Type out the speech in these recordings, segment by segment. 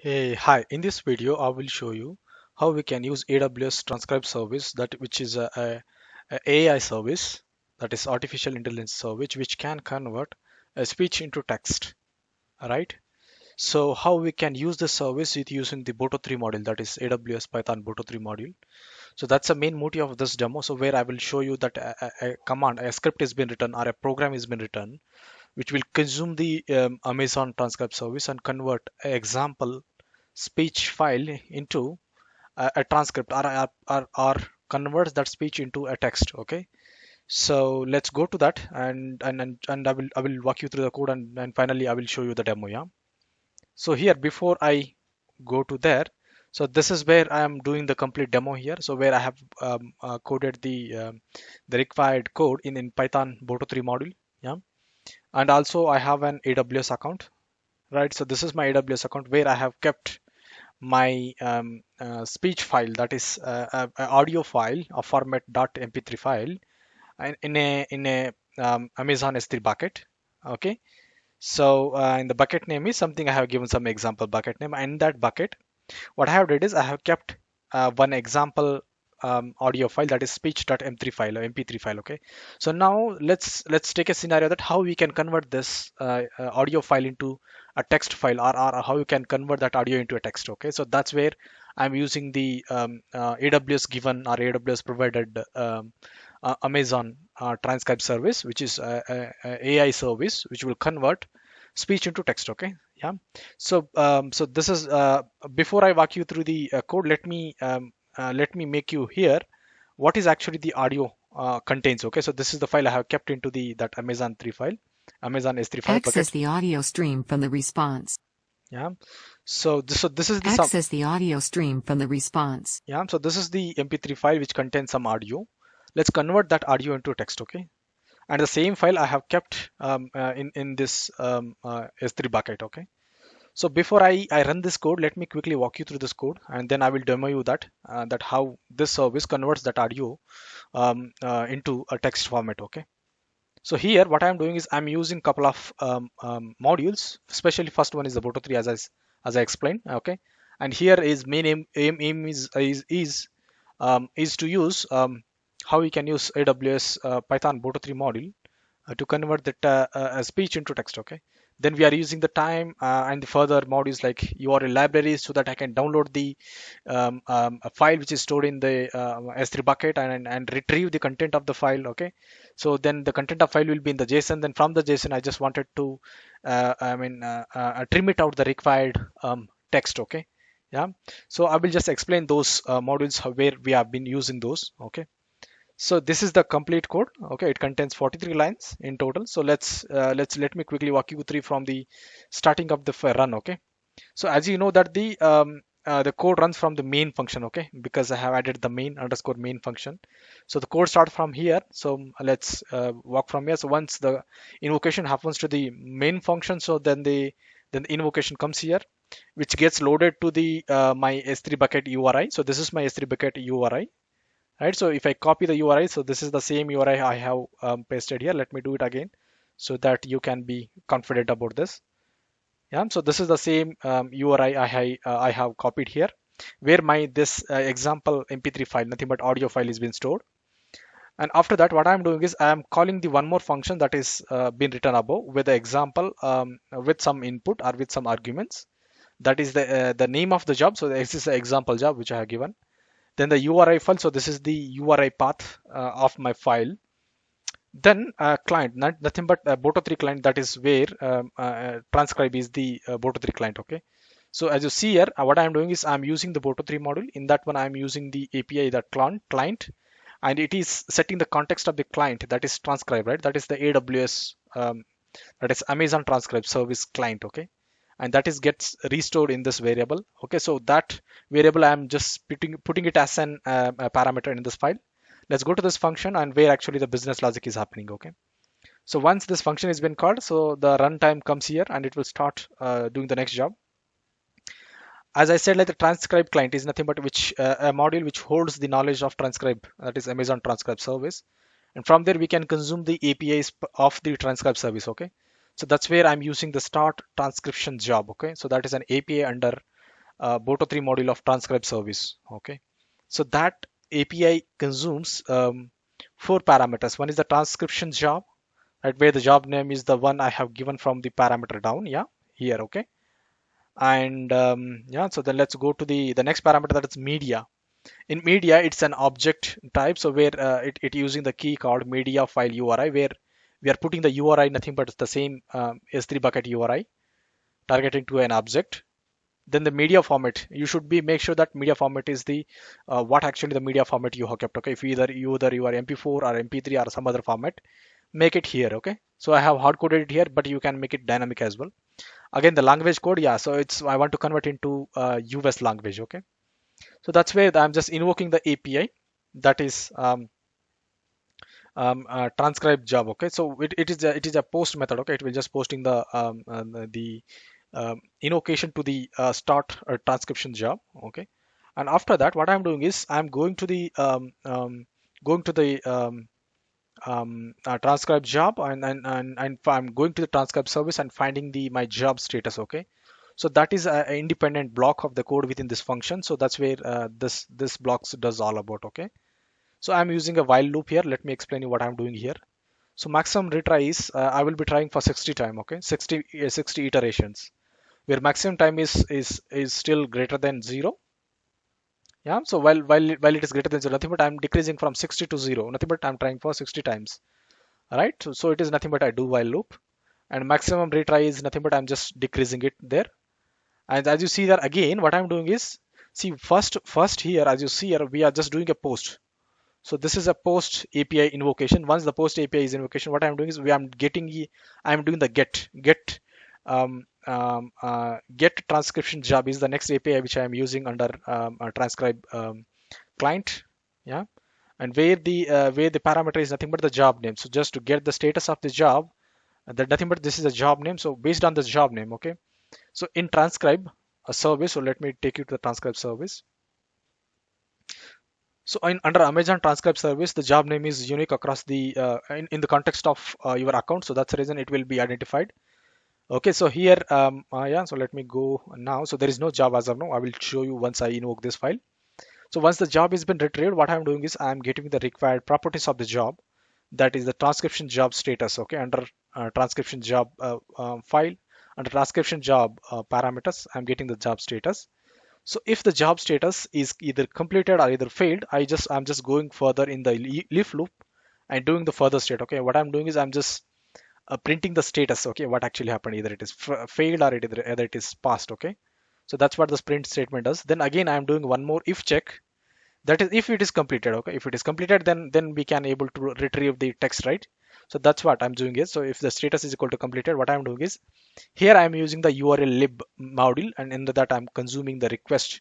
Hey, hi. In this video, I will show you how we can use AWS Transcribe service which is a AI service, that is artificial intelligence service, which can convert a speech into text. All right. So how we can use the service with using the Boto 3 module, that is AWS Python Boto 3 module. So that's the main motive of this demo. So where I will show you that a command, a script has been written or a program has been written, which will consume the Amazon Transcribe service and convert an example speech file into a transcript or converts that speech into a text. Okay, so let's go to that, and I will walk you through the code, and finally I will show you the demo. Yeah, so here before I go to there, so this is where I am doing the complete demo here, so where I have coded the required code in Python Boto 3 module. Yeah, and also I have an AWS account, right? So this is my AWS account where I have kept my speech file, that is a audio file, a format .mp3 file, and in a Amazon S3 bucket. Okay, so in the bucket name is something I have given some example bucket name, and in that bucket what I have did is I have kept one example audio file, that is speech.m3 file or mp3 file. Okay, so now let's take a scenario that how we can convert this audio file into a text file, or how you can convert that audio into a text. Okay, so that's where I'm using the AWS given or AWS provided Amazon transcribe service, which is a AI service which will convert speech into text. Okay, yeah. So this is before I walk you through the code, let me make you hear what is actually the audio contains. Okay, so this is the file I have kept into the that Amazon 3 file, Amazon S3 file Access bucket. the audio stream from the response. Yeah, so this is the sub. Access the audio stream from the response. Yeah, so this is the MP3 file which contains some audio. Let's convert that audio into text. Okay, and the same file I have kept in this S3 bucket. Okay. So before I run this code, let me quickly walk you through this code, and then I will demo you that how this service converts that audio into a text format. Okay. So here what I'm doing is I'm using couple of modules. Especially first one is the Boto 3, as I explained. Okay. And here is main aim is to use how we can use AWS Python Boto 3 module to convert that speech into text. Okay, then we are using the time and the further modules like URL libraries, so that I can download the a file which is stored in the S3 bucket, and retrieve the content of the file. Okay, so then the content of file will be in the JSON. Then from the JSON I just wanted to trim it out the required text. Okay, yeah, so I will just explain those modules where we have been using those. Okay, so this is the complete code. Okay, it contains 43 lines in total. So let me quickly walk you through from the starting of the run. Okay, so as you know that the code runs from the main function. Okay, because I have added the main underscore main function. So the code starts from here. So let's walk from here. So once the invocation happens to the main function, so then the invocation comes here, which gets loaded to the my S3 bucket URI. So this is my S3 bucket URI, right? So if I copy the URI, so this is the same URI I have pasted here. Let me do it again so that you can be confident about this. Yeah, so this is the same URI I have copied here, where my this example mp3 file, nothing but audio file, is being stored. And after that what I'm doing is I am calling the one more function that is been written above with the example, with some input or with some arguments. That is the name of the job. So this is the example job which I have given. Then the URI file, so this is the URI path of my file. Then client, nothing but Boto 3 client, that is where transcribe is the Boto 3 client. Okay, so as you see here, what I'm doing is I'm using the Boto 3 module. In that one I'm using the API, that client, and it is setting the context of the client, that is transcribe, right? That is the AWS, that is Amazon Transcribe Service client. Okay, and that is gets restored in this variable. Okay, so that variable I'm just putting it as an a parameter in this file. Let's go to this function and where actually the business logic is happening. Okay, so once this function has been called, so the runtime comes here and it will start doing the next job. As I said, like the transcribe client is nothing but which a module which holds the knowledge of transcribe, that is Amazon Transcribe Service, and from there we can consume the APIs of the transcribe service. Okay, so that's where I'm using the start transcription job. Okay, so that is an API under Boto3 module of transcribe service. Okay, so that API consumes four parameters. One is the transcription job, right, where the job name is the one I have given from the parameter down, yeah, here. Okay, and yeah, so then let's go to the next parameter, that is media. In media, it's an object type, so where it using the key called media file URI, where we are putting the URI nothing but the same S3 bucket URI targeting to an object. Then the media format, you should be make sure that media format is the what actually the media format you have kept. Okay, if either you are MP4 or MP3 or some other format, make it here. Okay, so I have hard coded it here, but you can make it dynamic as well. Again, the language code, yeah, so it's I want to convert into US language. Okay, so that's where I'm just invoking the API, that is transcribe job. Okay, so it is a post method. Okay, it will just posting the invocation to the start transcription job. Okay, and after that, what I'm doing is I'm going to the transcribe job, and I'm going to the transcribe service and finding the my job status. Okay, so that is a independent block of the code within this function. So that's where this blocks does all about. Okay, so I'm using a while loop here. Let me explain you what I'm doing here. So maximum retry is I will be trying for 60 time. Okay, 60 iterations, where maximum time is still greater than 0. Yeah, so while it is greater than 0, nothing but I'm decreasing from 60 to 0, nothing but I'm trying for 60 times. All right, so it is nothing but I do while loop, and maximum retry is nothing but I'm just decreasing it there. And as you see there again, what I'm doing is, see, first here, as you see here, we are just doing a post. So this is a post API invocation. Once the post API is invocation, what I'm doing is I'm doing the get transcription job is the next API which I am using under transcribe client. Yeah, and where the parameter is nothing but the job name. So just to get the status of the job, that nothing but this is a job name. So based on this job name, okay. So in transcribe a service, so let me take you to the transcribe service. So under Amazon transcribe service, the job name is unique across the in the context of your account. So that's the reason it will be identified. Okay, so here, yeah, so let me go now. So there is no job as of now. I will show you once I invoke this file. So once the job has been retrieved, what I'm doing is I'm getting the required properties of the job. That is the transcription job status. Okay, under transcription job file, under transcription job parameters, I'm getting the job status. So if the job status is either completed or either failed, I'm just going further in the leaf loop and doing the further state. Okay, what I'm doing is I'm just printing the status. Okay, what actually happened, either it is failed or either it is passed. Okay, so that's what the print statement does. Then again, I'm doing one more if check, that is if it is completed. Okay, if it is completed, then we can able to retrieve the text, right? So that's what I'm doing is, so if the status is equal to completed, what I'm doing is here I'm using the URL lib module, and under that I'm consuming the request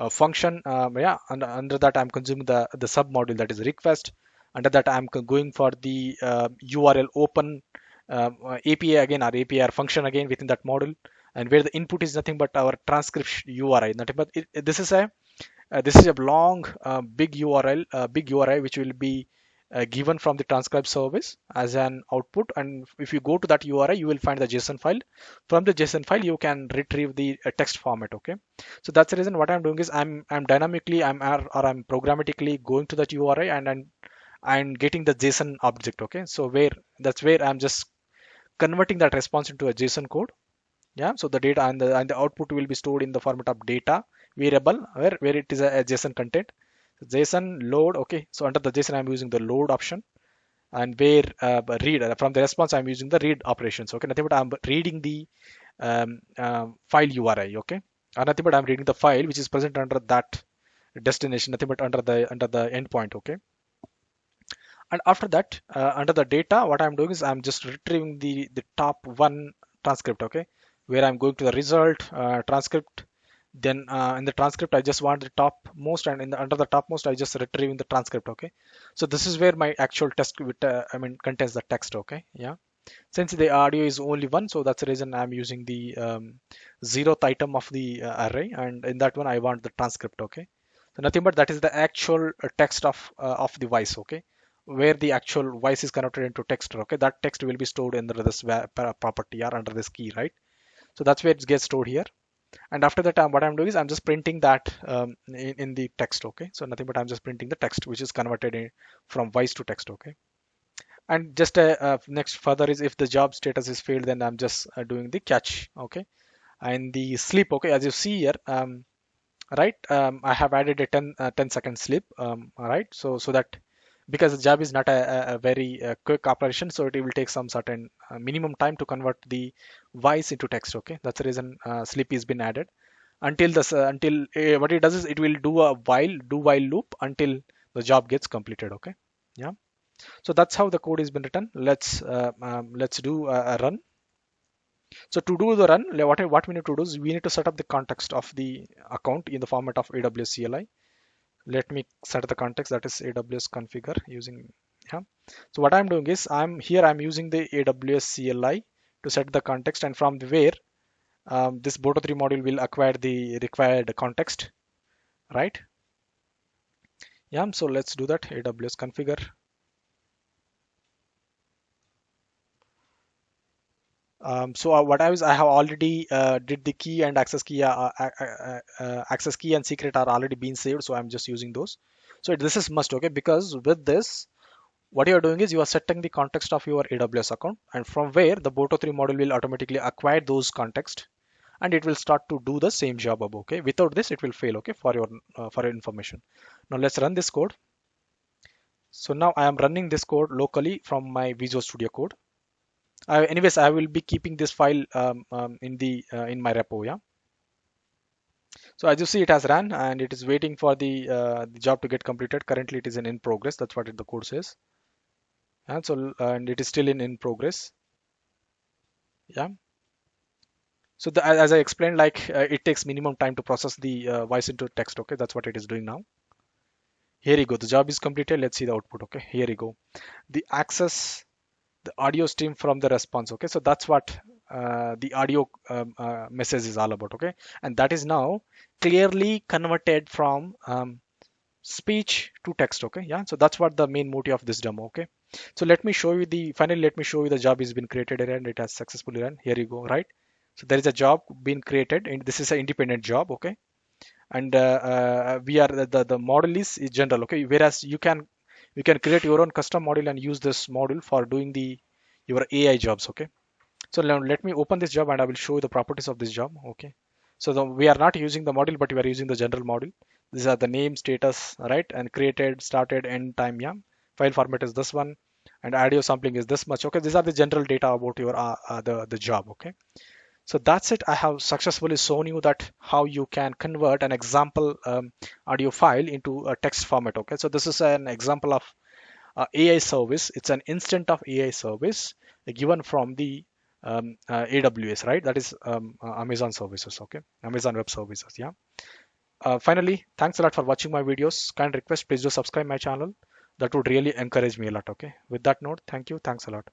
function. Yeah, and under that I'm consuming the sub module, that is request. Under that I'm going for the URL open API again, or API or function again within that module, and where the input is nothing but our transcription URI. Nothing but this is a long big URL, big URI which will be given from the transcribe service as an output. And if you go to that URI, you will find the JSON file. From the JSON file, you can retrieve the text format. Okay, so that's the reason what I'm doing is I'm dynamically I'm programmatically going to that URI, and I'm getting the JSON object. Okay, so that's where I'm just converting that response into a JSON code. Yeah, so the data and the output will be stored in the format of data variable, where it is a JSON content. JSON load. Okay, so under the JSON I'm using the load option, and where read from the response I'm using the read operations. Okay, nothing but I'm reading the file URI. Okay, and nothing but I'm reading the file which is present under that destination, nothing but under the endpoint. Okay, and after that under the data, what I'm doing is I'm just retrieving the top one transcript. Okay, where I'm going to the result transcript. Then in the transcript I just want the top most, and under the topmost I just retrieving the transcript. Okay, so this is where my actual text with contains the text. Okay, yeah, since the audio is only one, so that's the reason I'm using the zeroth item of the array, and in that one I want the transcript. Okay, so nothing but that is the actual text of the voice. Okay, where the actual voice is converted into text. Okay, that text will be stored under this property or under this key, right? So that's where it gets stored here. And after that, what I'm doing is I'm just printing that in the text. Okay, so nothing but I'm just printing the text which is converted from voice to text. Okay, and just next further is if the job status is failed, then I'm just doing the catch. Okay, and the sleep. Okay, as you see here, right, I have added a 10-second sleep. All right, so that because the job is not a very quick operation, so it will take some certain minimum time to convert the voice into text. Okay, that's the reason sleep has been added until what it does is it will do a while loop until the job gets completed. Okay, yeah, so that's how the code has been written. Let's do a run. So to do the run, what we need to do is we need to set up the context of the account in the format of AWS CLI. Let me set the context, that is AWS configure using, yeah. So what I'm doing is I'm using the AWS CLI to set the context, and from the where this Boto3 module will acquire the required context, right? Yeah, so let's do that. AWS configure. So what I have already did the key and access key and secret are already been saved, so I'm just using those. So this is must, okay, because with this what you are doing is you are setting the context of your AWS account, and from where the Boto3 model will automatically acquire those context, and it will start to do the same job above. Okay, without this it will fail. Okay, for your information. Now let's run this code. So now I am running this code locally from my Visual Studio Code. Anyways, I will be keeping this file in my repo. Yeah. So as you see, it has run and it is waiting for the job to get completed. Currently, it is in progress. That's what the code says. And so and it is still in progress. Yeah. So as I explained, like it takes minimum time to process the voice into text. Okay, that's what it is doing now. Here you go. The job is completed. Let's see the output. Okay, here you go. The access the audio stream from the response. Okay, so that's what the audio message is all about. Okay, and that is now clearly converted from speech to text. Okay, yeah, so that's what the main motive of this demo. Okay, so let me show you the job has been created and it has successfully run. Here you go, right? So there is a job being created and this is an independent job. Okay, and we are the model is general. Okay, whereas you can create your own custom model and use this model for doing the your AI jobs. Okay, so now let me open this job and I will show you the properties of this job. Okay, so we are not using the model, but we are using the general model. These are the name, status, right, and created, started, end time. Yeah, file format is this one, and audio sampling is this much. Okay, these are the general data about your the job. Okay, so that's it. I have successfully shown you that how you can convert an example audio file into a text format. Okay, so this is an example of AI service. It's an instant of AI service given from the AWS, right? That is Amazon services. Okay, Amazon Web Services. Yeah. Finally, thanks a lot for watching my videos. Kind request, please do subscribe my channel. That would really encourage me a lot. Okay. With that note, thank you. Thanks a lot.